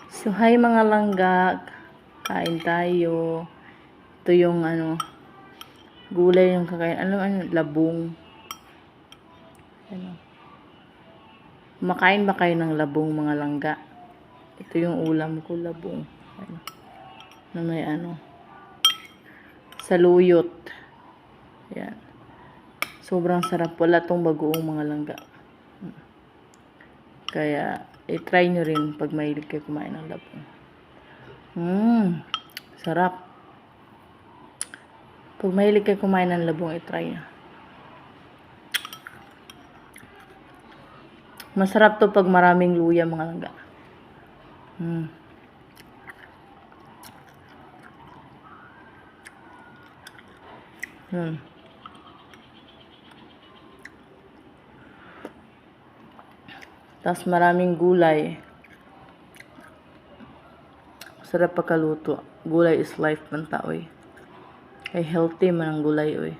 So, hi mga langga. Kain tayo. Ito yung gulay yung kakain. Labong. Makain ba kayo ng labong mga langga? Ito yung ulam ko, labong. Na may saluyot. Yan. Sobrang sarap. Wala tong bagoong mga langga. Kaya, i-try nyo rin pag mahilig kayo kumain ng labong. Sarap. Pag mahilig kayo kumain ng labong, i-try nyo. Masarap to pag maraming luya mga langga. Tapos maraming gulay. Sarap pagkaluto. Gulay is life man taoy. Ay healthy man ang gulay oy.